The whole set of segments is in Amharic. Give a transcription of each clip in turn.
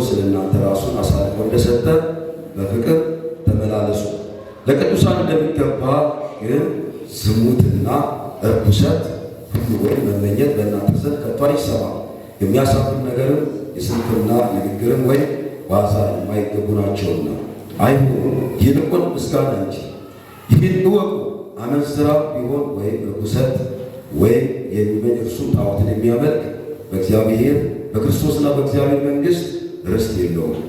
ስለእናንተ ራሱን አሳልፎ እንደሰጠ በፍቅር ተመላለሱ። ለቅዱሳን እንደሚገባ ግን ዝሙትና ርኩሰት ሁሉ ወይም መመኘት በእናንተ ዘንድ ከቶ አይሰማ። የሚያሳፍር ነገርም የስንፍና ንግግርም ወይም ዋዛ የማይገቡ ናቸውና አይሁን፣ ይልቁን ምስጋና እንጂ። ይህን እወቁ፣ አመንዝራ ቢሆን ወይም ርኩሰት ወይም የሚመኝ እርሱ ጣዖትን የሚያመልክ በእግዚአብሔር በክርስቶስና በእግዚአብሔር መንግሥት ርስት የለውም።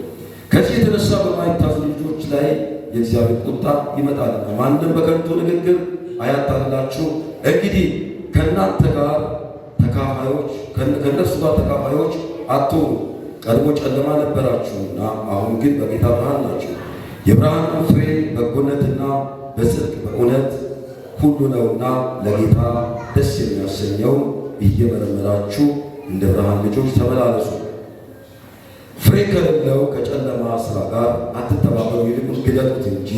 ከዚህ የተነሳ በማይታዘዙ ልጆች ላይ የእግዚአብሔር ቁጣ ይመጣልና ማንም በከንቱ ንግግር አያታልላችሁ። እንግዲህ ከእናንተ ጋር ተካፋዮች ከእነርሱ ጋር ተካፋዮች አትሁኑ። ቀድሞ ጨለማ ነበራችሁና አሁን ግን በጌታ ብርሃን ናችሁ። የብርሃኑ ፍሬ በጎነትና በጽድቅ በእውነት ሁሉ ነውና ለጌታ ደስ የሚያሰኘው እየመረመራችሁ እንደ ብርሃን ልጆች ተመላለሱ። ፍሬ ከሌለው ከጨለማ ሥራ ጋር አትተባበሩ፣ ይልቁን ግለጡት እንጂ።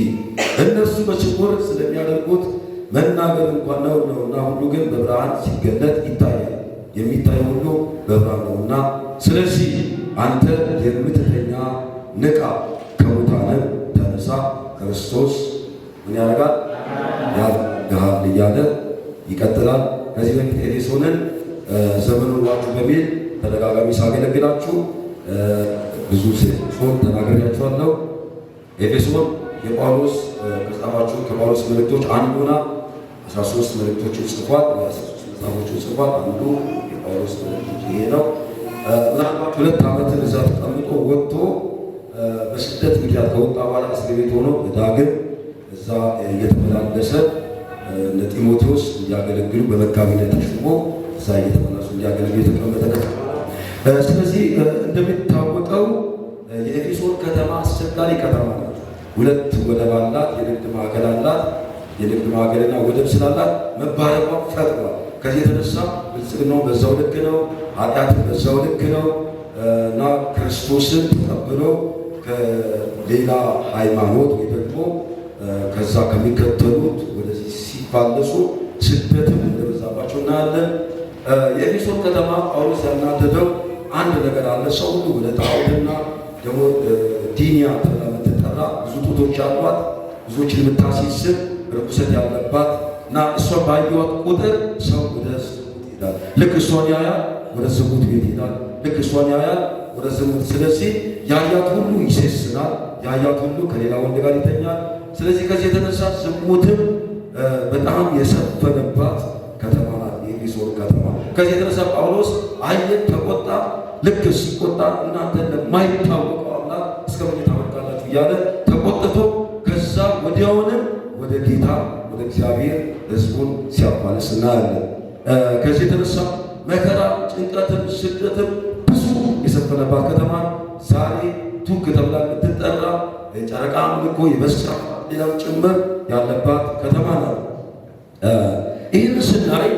እነርሱ በስውር ስለሚያደርጉት መናገር እንኳን ነውር ነውና፣ ሁሉ ግን በብርሃን ሲገለጥ ይታያል። የሚታይ ሁሉ በብርሃን ነውና። ስለዚህ አንተ የምትተኛ ንቃ፣ ከሙታንም ተነሳ፣ ክርስቶስ ምን ያደርጋል? ያድንሃል እያለ ይቀጥላል። ከዚህ በፊት ኤፌሶንን ዘመኑን ዋጁ በሚል ተደጋጋሚ ሳገለግላችሁ ብዙ ሴቶች ተናግሬያችኋለሁ። ኤፌሶን የጳውሎስ ከጻፋቸው ከጳውሎስ መልእክቶች አንዱና 13 መልእክቶችን ጽፏል። 13 መጽሐፎችን ጽፏል። አንዱ የጳውሎስ መልእክቶች ይሄ ነው። ምናልባት 2 ዓመትን እዛ ተቀምጦ ወጥቶ በስደት ምክንያት ከወጣ በኋላ እስር ቤት ሆኖ ዳግም እዛ እየተመላለሰ ለጢሞቴዎስ እንዲያገለግሉ በመጋቢነት ተሾሞ እዛ እየተመላለሱ እንዲያገለግሉ የተቀመጠ ከተማ። ስለዚህ እንደሚታወቀው የኤፌሶን ከተማ አስቸጋሪ ከተማ ናት። 2 ወደብ አላት፣ የንግድ ማዕከል አላት። የንግድ ማዕከልና ወደብ ስላላት መባረቋ ፈጥሯል። ከዚህ የተነሳ ብልጽግናው በዛው ልክ ነው፣ ኃጢአትን በዛው ልክ ነው እና ክርስቶስን ተቀብሎ ከሌላ ሃይማኖት ወይ ደግሞ ከዛ ከሚከተሉት ወደዚህ ሲፋለሱ ስደትም እንደበዛባቸው እናያለን። የኤፌሶን ከተማ ጳውሎስ ያናደደው አንድ ነገር አለ። ሰው ሁሉ ወደ ጣዖትና ደግሞ ዲንያ ተብላ የምትጠራ ብዙ ጡቶች ያሏት ብዙዎችን የምታስይስብ ርኩሰት ያለባት እና እሷን ባየዋት ቁጥር ሰው ወደ ዝሙት ይሄዳል። ልክ እሷን ያያል ወደ ዝሙት ቤት ይሄዳል። ልክ እሷን ያያል ወደ ዝሙት። ስለዚህ ያያት ሁሉ ይሴስናል፣ ያያት ሁሉ ከሌላ ወንድ ጋር ይተኛል። ስለዚህ ከዚህ የተነሳ ዝሙትም በጣም የሰፈነባት ከተማ ናት የኤፌሶን ከተማ። ከዚህ የተነሳ ጳውሎስ አየን፣ ተቆጣ። ልክ ሲቆጣ እናንተ ለማይታወቀው አምላክ እስከ መቼ ታመልካላችሁ እያለ ተቆጥቶ ከዛ ወዲያውንም ወደ ጌታ ወደ እግዚአብሔር ሕዝቡን ሲያፋልስ እናያለን። ከዚህ የተነሳ መከራ፣ ጭንቀትም ስደትም ብዙ የሰፈነባት ከተማ ዛሬ ቱርክ ተብላ የምትጠራ ጨረቃ አምልኮ የበዛባት ሌላው ጭምር ያለባት ከተማ ናት። ይህን ስናይ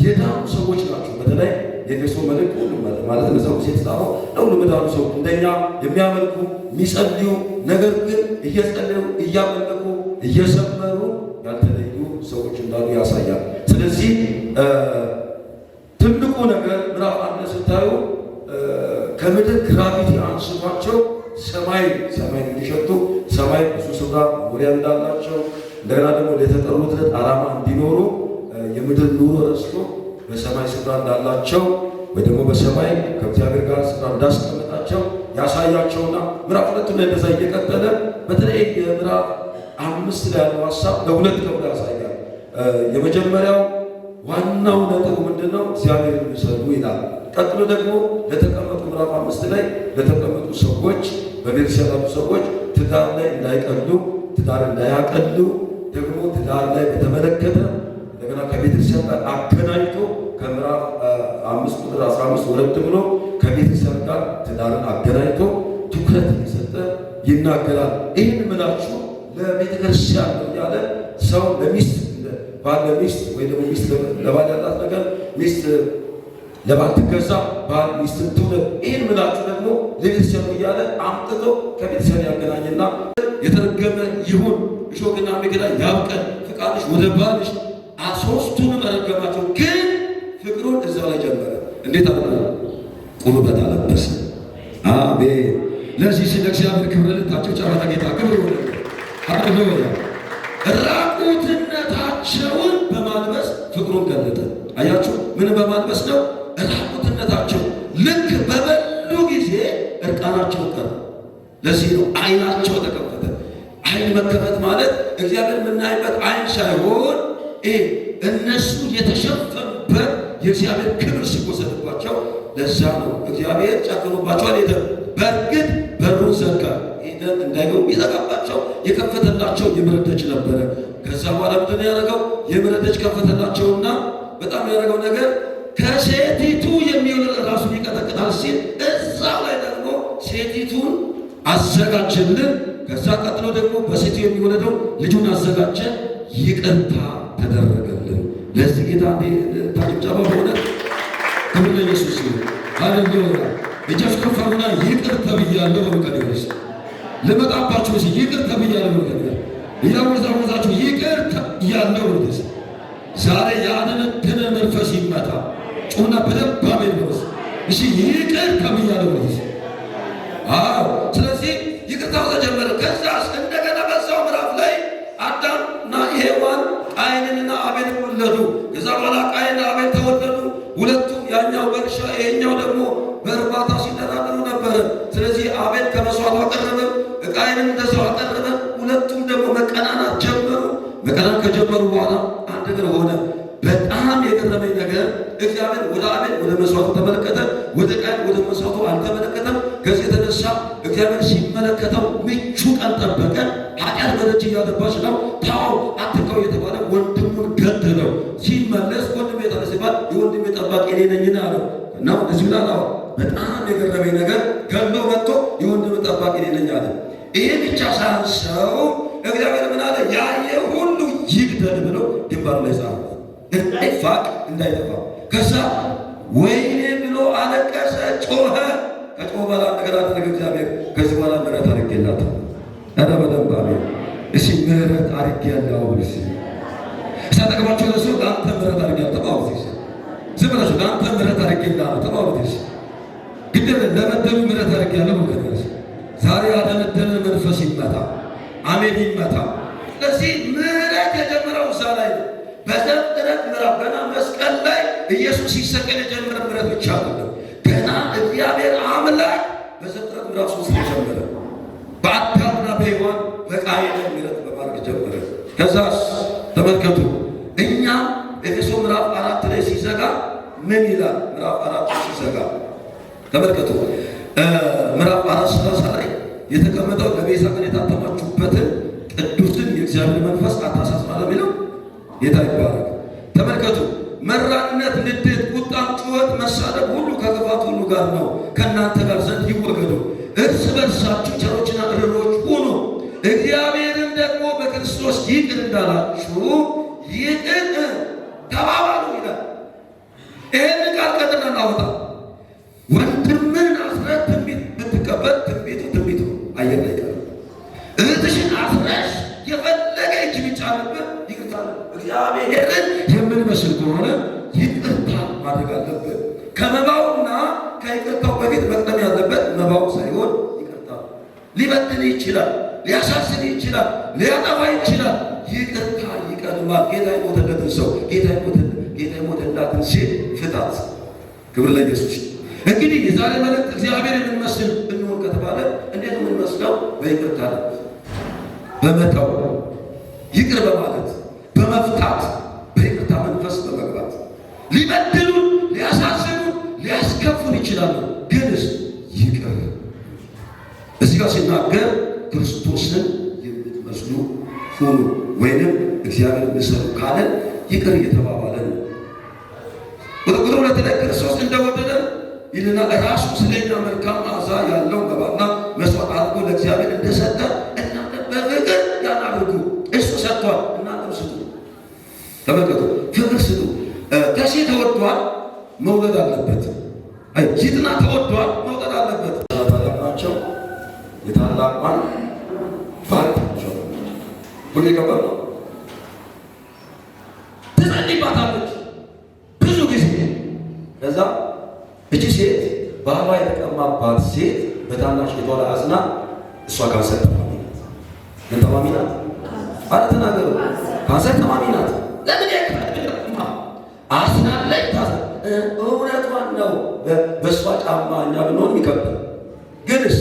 የዳኑ ሰዎች ናቸው። በተለይ የኤፌሶን መልእክት ሁሉ ማለት ለሰው የተጻፈው ለሁሉም የዳኑ ሰዎች እንደኛ የሚያመልኩ የሚጸልዩ፣ ነገር ግን እየጸለዩ እያመለኩ እየዘመሩ ያልተለዩ ሰዎች እንዳሉ ያሳያል። ስለዚህ ትልቁ ነገር ምዕራፍ 1 ስታዩ ከምድር ግራቪቲ አንስቷቸው ሰማይ እንዲሸቱ ሰማይ ብዙ ስፍራ መኖሪያ እንዳላቸው እንደገና ደግሞ ለተጠሩት ዓላማ እንዲኖሩ የምድር ኑሮ ረስቶ በሰማይ ስፍራ እንዳላቸው ወይ ደግሞ በሰማይ ከእግዚአብሔር ጋር ስፍራ እንዳስቀመጣቸው ያሳያቸውና ምዕራፍ 2 ላይ እንደዛ እየቀጠለ በተለይ የምዕራፍ 5 ላይ ያለው ሀሳብ ለሁለት ከፍሎ ያሳያል። የመጀመሪያው ዋናው ነጥብ ምንድነው? እግዚአብሔርን ምሰሉ ይላል። ቀጥሎ ደግሞ ለተቀመጡ ምዕራፍ 5 ላይ ለተቀመጡ ሰዎች በቤተክርስቲያን ያሉ ሰዎች ትዳር ላይ እንዳይቀሉ፣ ትዳር እንዳያቀሉ፣ ደግሞ ትዳር ላይ በተመለከተ እንደገና ከቤተክርስቲያን ጋር አገናኝቶ ከምዕራፍ 5 ቁጥር 15 ወረድ ብሎ ከቤተክርስቲያን ጋር ትዳርን አገናኝቶ ትኩረት እየሰጠ ይናገራል። ይህን ምላችሁ ለቤተክርስቲያን ነው ያለ ሰው ለሚስት ባል ለሚስት ወይ ደግሞ ሚስት ለባል ያላት ነገር ሚስት ለባል ትገዛ፣ ባል ሚስትን ትውደድ። ይህን ምላችሁ ደግሞ ለቤተክርስቲያን እያለ አምጥቶ ከቤተክርስቲያን ያገናኝና የተረገመ ይሁን እሾህና አሜከላ ያብቀል፣ ፍቃድሽ ወደ ባልሽ። ሦስቱንም ረገማቸው፣ ግን ፍቅሩን እዛው ላይ ጀመረ። እንዴት አለ? ቁርበት አለበሰ። አሜን። ለዚህ ስለ እግዚአብሔር ክብር ልታቸው ጨዋታ ጌታ ክብር ወደ ሃሌሉያ። ራቁትነታቸውን በማልበስ ፍቅሩን ገለጠ። አያችሁ፣ ምን በማልበስ ነው? ራቁትነታቸው። ልክ በበሉ ጊዜ እርቃናቸው ቀረ። ለዚህ ነው ዓይናቸው ተከፈተ። ዓይን መከፈት ማለት እግዚአብሔር የምናይበት ዓይን ሳይሆን እነሱ የተሸፈኑበት የእግዚአብሔር ክብር ሲወሰድባቸው፣ ለዛ ነው እግዚአብሔር ጨክኖባቸው አልሄደም። በእርግጥ በሩን ዘጋ፣ ሄደን እንዳይገቡ ይዘጋባቸው። የከፈተላቸው የምሕረት ደጅ ነበረ። ከዛ በኋላ ምንድን ነው ያደረገው? የምሕረት ደጅ ከፈተላቸውና በጣም ያደረገው ነገር ከሴቲቱ የሚወለድ ራሱን ይቀጠቅጣል ሲል እዛው ላይ ደግሞ ሴቲቱን አዘጋጀልን። ከዛ ቀጥሎ ደግሞ በሴቱ የሚወለደው ልጁን አዘጋጀ። ይቅርታ ተደረገልን። ለዚህ ጌታ ታጭብጨባ በሆነ ክብር ለኢየሱስ ይሁን። ሃሌሉያ። እጃችሁ ከፍ አድርጉና ይቅር ተብያለሁ በመቀደስ ልመጣባችሁ ሲ ይቅር ተብያለሁ በመቀደስ ያወዛወዛችሁ ይቅር ተብያለሁ በመቀደስ ዛሬ ያደነደነ መንፈስ ይመታ። ጩና በደንብ አሜን በሉ። እሺ ይቅር ተብያለሁ በመቀደስ አዎ። ስለዚህ ይቅርታው ተጀመረ። ከዛስ እንደገና በዛው ምዕራፍ ላይ አዳምና ሔዋን ቃየንንና አቤልን ወለዱ። ከዛ በኋላ ቃየንና አቤል ተወለዱ። ሁለቱም ያኛው በእርሻ ይሄኛው ደግሞ በእርባታ ሲተዳደሩ ነበረ። ስለዚህ አቤል ከመስዋዕቱ አቀረበ፣ ቃየንም እንደዛው አቀረበ። ሁለቱም ደግሞ መቀናናት ጀመሩ። መቀናናት ከጀመሩ በኋላ አንድ ነገር ሆነ። በጣም የገረመኝ ነገር እግዚአብሔር ወደ አቤል ወደ መስዋዕቱ ተመለከተ፣ ወደ ቃየን ወደ መስዋዕቱ አልተመለከተም። ከዚህ የተነሳ እግዚአብሔር ሲመለከተው ምቹ ቀን ጠበቀ። ኃጢአት በደጅ እያገባች ነው፣ ታው አትንካው የተባለ ወንድሙን ገደለው። ሲመለስ ወንድሜ ጠባቂ ሲባል የወንድሜ ጠባቂ እኔ ነኝና አለው እና እዚሁ ላይ በጣም የገረመኝ ነገር ገሎ መጥቶ የወንድሜ ጠባቂ እኔ ነኝ አለ። ይሄ ብቻ ሳያንሰው እግዚአብሔር ምን አለ? ያየ ሁሉ ይግደል ብሎ ግንባሩ ላይ ጻፈ፣ እንዳይፋቅ እንዳይጠፋ። ከዛ ወይኔ ብሎ አለቀሰ፣ ጮኸ። ከጮኸ በኋላ ነገር አደረገ እግዚአብሔር። ከዚህ በኋላ ምሕረት አድርጌላታለሁ። ኧረ በደንብ አሜን። እሺ ምሕረት አድርጌያለሁ ብለሽ ሳጠቅማቸው ለሱ ለአንተ ምሕረት አድርጌያለሁ ተባሉት። ዝም ብላችሁ ለአንተ ምሕረት አድርጌልሃለሁ ተባሉት። ግድ ለበደሉ ምሕረት አድርጌያለሁ ብለሽ ዛሬ ያደነደነ መንፈስ ይመታ፣ አሜን ይመታ። ስለዚህ ምሕረት የጀመረው እዛ ላይ ነው። በዘፍጥረት ምዕራፍ ገና መስቀል ላይ ኢየሱስ ሲሰቀል የጀመረ ምሕረት ብቻ አይደለም። ገና እግዚአብሔር አምላክ በዘፍጥረት ምዕራፍ 3 የጀመረ በአዳምና በሔዋን በቃየን ምሕረት በማድረግ ጀመረ። ከዛስ ተመልከቱ፣ እኛ ኤፌሶን ምዕራፍ 4 ላይ ሲዘጋ ምን ይላል? ምዕራፍ 4 ሲዘጋ ተመልከቱ። ምዕራፍ 4:30 ላይ የተቀመጠው ለቤዛ ቀን የታተማችሁበትን ቅዱስን የእግዚአብሔር መንፈስ አታሳዝኑ አለ የሚለው ጌታ ይባረክ። ተመልከቱ፣ መራንነት፣ ንዴት፣ ቁጣም፣ ጩኸት፣ መሳደብ ሁሉ ከክፋት ሁሉ ጋር ነው፣ ከእናንተ ጋር ዘንድ ይወገዱ። እርስ በርሳችሁ ቸሮችና ርኅሩኆች ሁኑ፣ እግዚአብሔርም ደግሞ በክርስቶስ ይቅር እንዳላችሁ ይቅር ተባባሉ ይላል። ይህን ቃል ቀጥታ እናወጣ። ወንድምን አስረህ ትንቢት ብትቀበል ትንቢቱ አየር ላይ ቀር። እህትሽን አስረሽ የፈለገ እጅ ቢጫንብህ ይቅርታ እግዚአብሔርን የምንመስል ከሆነ ይቅርታ ማድረግ አለብን። ከመባውና ከይቅርታው በፊት መቅደም ያለበት መባው ሳይሆን ይቅርታ። ሊበድል ይችላል፣ ሊያሳስብ ይችላል፣ ሊያጠፋ ይችላል። ይቅርታ ይቀድማል። ጌታ የሞተለትን ሰው ጌታ የሞተላትን ሴት ፍታት። ክብር ለኢየሱስ። እንግዲህ የዛሬ መልእክት እግዚአብሔር የምንመስል እንሆን ከተባለ እንዴት የምንመስለው? በይቅርታ ነው፣ በመተው ይቅር በማለት በመፍታት በይቅርታ መንፈስ በመግባት ሊበድሉን፣ ሊያሳዝኑን፣ ሊያስከፉን ይችላሉ። ግንስ ይቅር እዚህ ጋር ሲናገር ክርስቶስን የምትመስሉ ሁኑ ወይንም እግዚአብሔር ምሰሉ ካለ ይቅር እየተባባለ ነው። ቁጥር 2 ላይ ክርስቶስ እንደወደደን ይልና ራሱ ስለኛ መልካም መዓዛ ያለው መባና መስዋዕት አድርጎ ለእግዚአብሔር እንደሰጠ እናንተ በፍቅር ያን አድርጉ። እሱ ሰጥቷል፣ እናንተም ስጡ። ተመልከቱ፣ ፍቅር ስጡ። ከሴ ተወዷል፣ መውለድ አለበት። አይ ጂትና ተወዷል፣ መውለድ አለበት። ታላላቸው የታላቋን ባልታቸው ሁሌ ገበር ነው ትጸልይባታለች ብዙ ጊዜ። ከዛ እቺ ሴት ባሏ የተቀማባት ሴት በታናሽ ጌቷ ላይ አዝና እሷ ካንሰር ተማሚ ናት። ምን ተማሚ ናት? አረ ተናገሩ። ካንሰር ተማሚ ናት። ለምን አዝናለች? እውነቷን ነው። በእሷ ጫማ እኛ ብንሆን ይከብዳል። ግንስ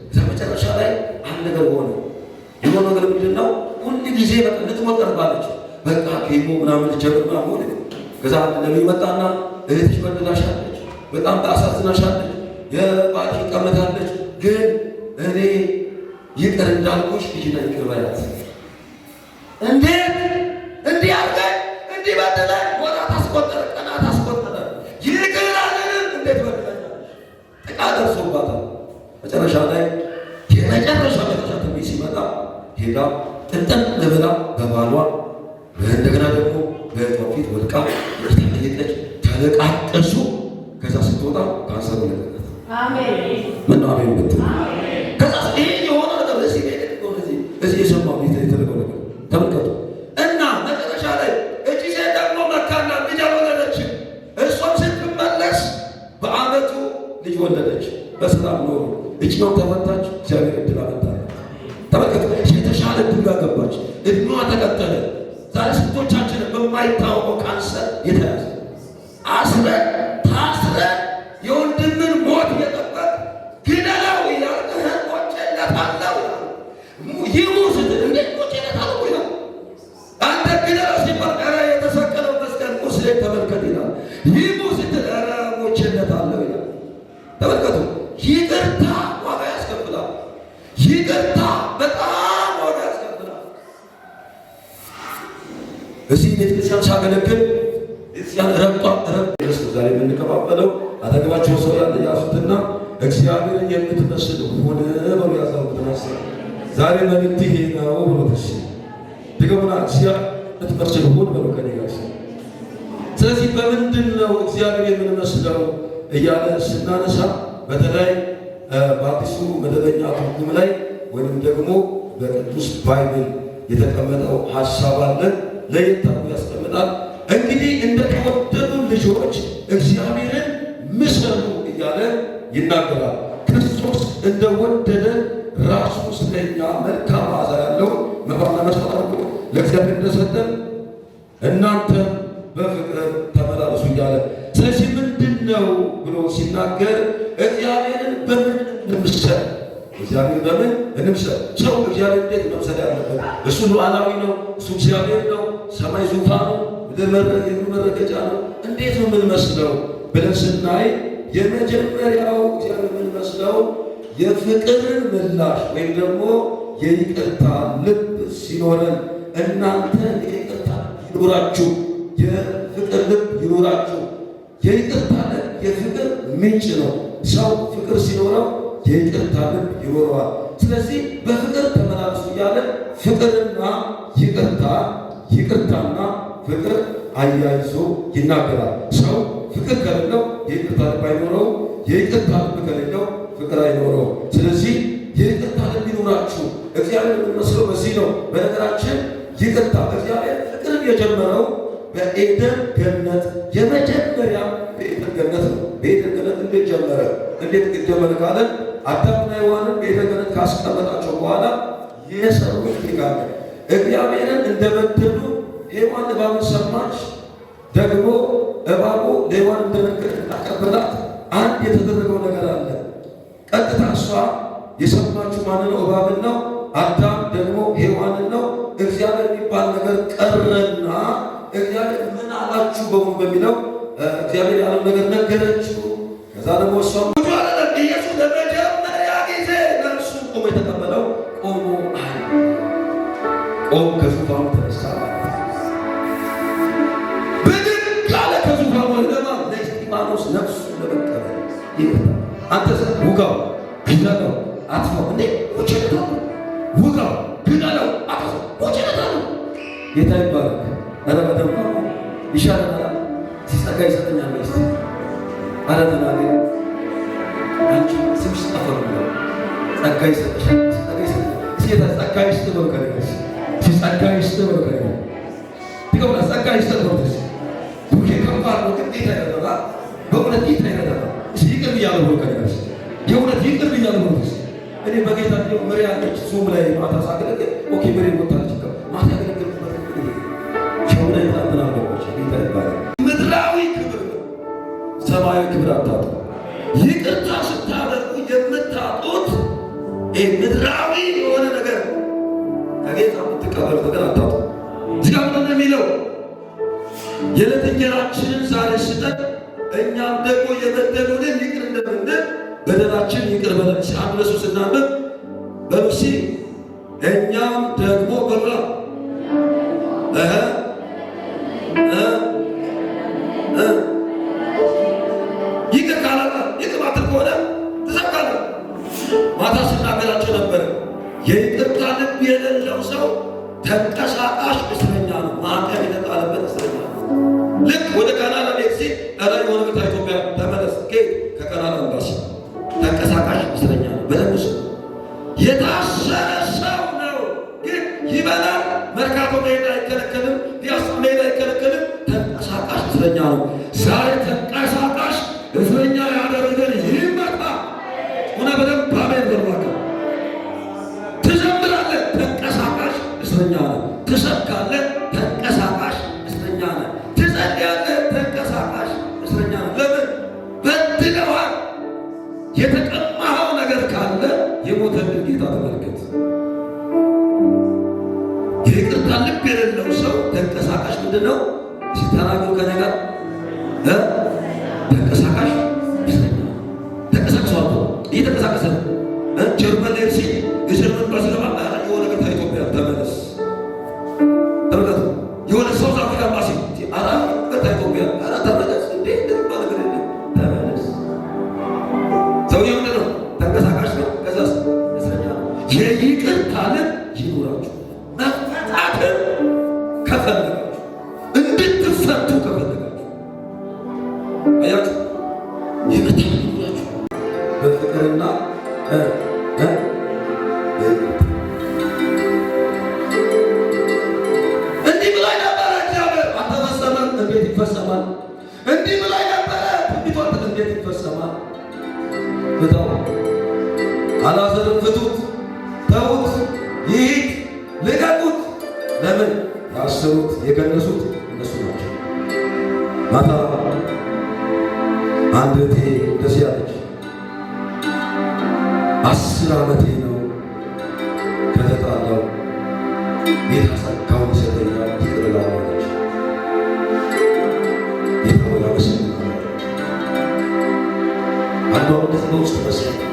እዛ መጨረሻ ላይ አንድ ነገር ሆነ። የሆነ ነገር ምንድን ነው? ሁል ጊዜ በቃ ልትሞት ቀርባለች። በቃ ኬሞ ምናምን ልጀምር ምናምን ሆነ። ከዛ አንድ ነቢይ መጣና እህትሽ በድላሻለች፣ በጣም ታሳዝናሻለች፣ የባልሽ ቀመታለች፣ ግን እኔ ይቅር እንዳልኩሽ ልጅና ይቅር በያት። እንዴት እንዲህ አልከ? እንዲህ በደለ? ወራት አስቆጠረ፣ ቀናት አስቆጠረ። ይቅር አልልም። እንዴት በደለኛለሽ? ጥቃት ደርሶባታል። መጨረሻ ላይ የመጨረሻ ትንቢት ሲመጣ ሄዳ ጥንጥን ብላ በባሏ እንደገና ደግሞ በእህቷ ፊት ወድቃ ጠየቀች። ተለቃቀሱ። ከዛ ስትወጣ ካንሰሩ ለቀቃት። አሜን። ምን ነው አሜን ብትል ከዛ ይሄ የሆነ ነገር እዚህ የሰማው ቤት የተደረገው ነገር ተመልከቱ። እና መጨረሻ ላይ እቺ ሴት ደግሞ መካና ልጅ ወለደች። እሷም ስትመለስ በአመቱ ልጅ ወለደች። በሰላም ኖሩ። እችኛው ተፈታች። እግዚአብሔር እድል አመጣላት። ተመልከቱ። የተሻለ እድል ገባች። እድሜዋ ተቀጠለ። ዛሬ ስንቶቻችንን በማይታወቀው ካንሰር የተያዘ አስረን ታስረን የወንድምን ሞት እየጠበቅ ግደለው እያልህ ሞቼለታለሁ ይሙት ስትል እንዴት ሞቼለታለሁ ይላል። አንተ ግደለው ሲባል ኧረ የተሰቀለው መስቀል ቁስሌን ተመልከት ይላል። ይሙት ስትል ኧረ ሞቼለታለሁ ይላል። ተመልከቱ። ይቅርታ ዋጋ ያስከፍላል። ይቅርታ በጣም ዋጋ ያስከፍላል። እዚህ ቤተክርስቲያን ሳገለግል ቤተክርስቲያን ረብጧ ዛሬ የምንቀባበለው አጠገባቸው ሰው ያለ ያዙትና እግዚአብሔርን የምትመስል ሆነ በሉ ያዛውትን አስራ ዛሬ መልእክት ይሄ ነው ብሎ ተሽ ድገሙና እግዚአብሔር የምትመስል ሆን በሉ ከኔ ጋር። ስለዚህ በምንድን ነው እግዚአብሔር የምንመስለው እያለ ስናነሳ በተለይ በአዲሱ መደበኛ ትርጉም ላይ ወይም ደግሞ በቅዱስ ባይብል የተቀመጠው ሐሳብ አለ። ለየት አድርጎ ያስቀምጣል። እንግዲህ እንደተወደዱ ልጆች እግዚአብሔርን ምሰሉ እያለ ይናገራል። ክርስቶስ እንደወደደ ራሱ ስለኛ መልካም መዓዛ ያለው መባና መስዋዕት አድርጎ ለእግዚአብሔር እንደሰጠን እናንተም በፍቅር ተመላለሱ እያለ ስለዚህ ምንድን ነው ብሎ ሲናገር እግዚአብሔርን በምን እንምሰል? እግዚአብሔር በምን እንምሰል? ሰው እግዚአብሔር እንዴት መምሰል ያለበት? እሱ ሉዓላዊ ነው። እሱ እግዚአብሔር ነው። ሰማይ ዙፋኑ፣ ምድር መረገጫ ነው። እንዴት ነው የምንመስለው ብለን ስናይ የመጀመሪያው እግዚአብሔር የምንመስለው የፍቅርን ምላሽ ወይም ደግሞ የይቅርታ ልብ ሲኖረን፣ እናንተ የይቅርታ ይኖራችሁ፣ የፍቅር ልብ ይኖራችሁ። የይቅርታ ልብ የፍቅር ምንጭ ነው። ሰው ፍቅር ሲኖረው የይቅርታ ልብ ይኖረዋል። ስለዚህ በፍቅር ተመላለሱ እያለ ፍቅርና ይቅርታ፣ ይቅርታና ፍቅር አያይዞ ይናገራል። ሰው ፍቅር ከሌለው የይቅርታ ልብ አይኖረው፣ የይቅርታ ልብ ከሌለው ፍቅር አይኖረው። ስለዚህ የይቅርታ ልብ ይኖራችሁ። እግዚአብሔር የምንመስለው በዚህ ነው። በነገራችን ይቅርታ እግዚአብሔር ፍቅርን የጀመረው በኤደን ገነት የመጀመሪያ በኤደን ገነት ነው። በኤደን ገነት እንዴት ጀመረ? እንዴት ጀመረ ካለን አዳምና ሔዋንን በኤደን ገነት ካስቀመጣቸው በኋላ የሰሩት ይጋለ እግዚአብሔርን እንደበደሉ ሔዋን እባቡን ሰማች። ደግሞ እባቡ ለሔዋን እንደነገረ እንዳቀበላት አንድ የተደረገው ነገር አለ። ቀጥታ እሷ የሰማችው ማንን ነው? እባብን ነው። አዳም ደግሞ ሔዋንን ነው። እግዚአብሔር የሚባል ነገር ቀረና እግዚአብሔር ምን አላችሁ በሙሉ በሚለው እግዚአብሔር ያለው ነገር ነገረችው። ከዛ ደግሞ እሷም ኢየሱስ ለመጀመሪያ ጊዜ ነፍሱ ቆሞ የተቀበለው ቆሞ ቆም ከዙፋኑ ተነሳ፣ ብድግ አለ ከዙፋኑ ለማ ለእስጢፋኖስ ነፍሱ ለመቀበል ይሄዳል። አንተ ውጋው፣ ግደለው፣ አጥፋው እንዴ ወቸቶ ውጋው፣ ግደለው፣ አጥፋው ወቸቶ ጌታ ይባረክ። አረ በደም ይሻላል ሲጸጋ ይሰጠኛል ወይስ አረ ተናገር አንቺ ስምሽ ጠፈር ነው ጸጋ ይሰጥሻል። ጸጋ ይስጥበው ከነገስ ሲጸጋ ይስጥበው ከነገ ዲቆም ጸጋ ይስጥበው ተስ ዱኬ ከፋር ነው ግዴታ ይረዳል። በእውነት ጌታ ይረዳል። ሲቀም ያለው ከነገስ የእውነት ይቅር ብያለሁ ነው። እኔ በጌታ ነው መሪ ያለች ሱም ላይ ማታ ሳገለግል ኦኬ መሪ ወጣች ማታ ያገለግልኩበት ሸውና ይጣጥናለች ጌታ ይባላል። ምድራዊ ክብር ሰማያዊ ክብር አታጡ። ይቅርታ ስታደርጉ የምታጡት ምድራዊ የሆነ ነገር ከጌታ የምትቀበሉት ነገር አታጡ። እዚህ ጋር ምንድን ነው የሚለው? የዕለት እንጀራችንን ዛሬ ስጠን እኛም ደግሞ የበደሉንን ይቅር እንደምንል በደላችን ይቅር በለን። አንድ ለሶስት እናንብብ በሉሲ እኛም ደግሞ በላ ይቅር ካላላ ይቅር ማትል ከሆነ ትዘጋለ። ማታ ስናገራቸው ነበር። የይቅርታ ልብ የሌለው ሰው ተንቀሳቃሽ እስረኛ ነው። ማዕቀብ የተጣለበት እስረኛ ነው። ልክ ወደ ካናዳ ሜክሲ ጠላይ የሆነ ቤታ ኢትዮጵያ ተመለስ ከካናዳ ኤምባሲ ተንቀሳቃሽ እስረኛ ነው። በደንብ የታሰረ ሰው ነው፣ ግን ይበላል። መርካቶ መሄድ አይከለከልም፣ ፒያሳ መሄድ አይከለከልም። ተንቀሳቃሽ እስረኛ ነው። ዛሬ ተንቀሳቃሽ እስረኛ ያደረገን ይመጣ ሆነ። በደንብ ባሜን በርባካ ትዘምራለህ፣ ተንቀሳቃሽ እስረኛ ነው። ትሰብካለህ፣ ተንቀሳቃሽ እስረኛ ነው። ትጸልያለህ፣ ተንቀሳቃሽ እስረኛ ነው። ለምን በድለዋል? የተቀማኸው ነገር ካለ የሞተልን ጌታ ተመልከት። የይቅርታ ልብ የሌለው ሰው ተንቀሳቃሽ ምንድን ነው? ሲተናገሩ ከነጋ ተንቀሳቃሽ ተንቀሳቅሷል። እየተንቀሳቀሰ ነው። ጀርመን ላይ ሲል የጀርመን ባስለማ የሆነ ገታ ኢትዮጵያ ተመለስ ተመለስ የሆነ ሳውዝ አፍሪካ ባሲ አራ ገታ ኢትዮጵያ አራ ተመለስ እንዴ ባለገ ተመለስ ሰውየው ምንድን ነው? ተንቀሳቃሽ ነው። ከዛስ እስረኛ ነው። የይቅርታ ልብ ይኑራችሁ። መፈታትን ከፈለጋችሁ እንድትፈቱ ከፈለጋችሁ አያችሁ ይመታ ይኑራችሁ በፍቅርና እንዲህ ብላይ ነበረ እግዚአብሔር አልተፈጸመም። እንዴት ይፈጸማል? እንዲህ ብላይ ነበረ ትንቢቷ እንዴት ይፈጸማል? ፍታው፣ አልዓዛርን ፍቱት፣ ተዉት፣ ይሂድ፣ ልቀቁት። ለምን? ያሰሩት የገነሱት እነሱ ናቸው። ማታ አንድ እህቴ እንደዚህ አለች። 10 ዓመቴ ነው ከተጣላው ጌታ ጸጋውን ይሰጠኛል ይቅር እላለሁ። ጌታ ሆይ አመሰግናለሁ። አንዷ እንደዚህ በውስጥ መሰለኝ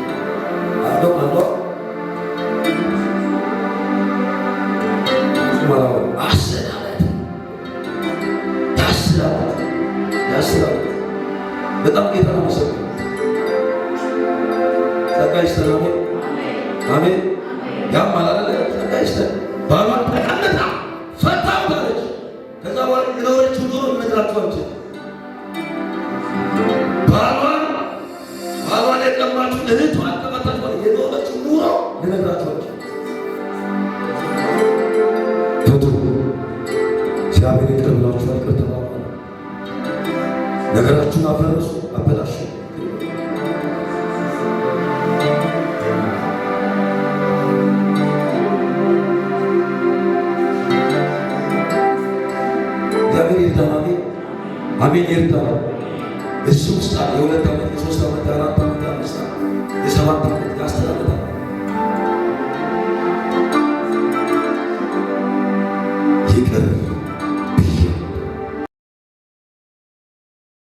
አንዷ በጣም ጌታ አመሰግናለሁ። ጸጋ ይስጠን። አሜን። ያም አላለ ጸጋ ይስጠን። ባሏን ተቀምጣ ፈታውታለች። ከዛ በኋላ የኖረችው ኑሮ ልነግራችሁ አልችልም። ባሏን የቀማችሁ እህቷን ተመታች በኋላ የኖረችው ኑሮ ልነግራችሁ አልችልም። ፍቱ። እግዚአብሔር ይቅር ብላችኋል፣ ይቅር ተባባሉ። ነገራችሁን አፈረሱ፣ አበላሹ። እግዚአብሔር ይርዳን። አሜን ይርዳን። እሱ ውስጥ የ2 ዓመት የ3 ዓመት የ4 ዓመት የ5 ዓመት የ7 ዓመት የ10 ዓመት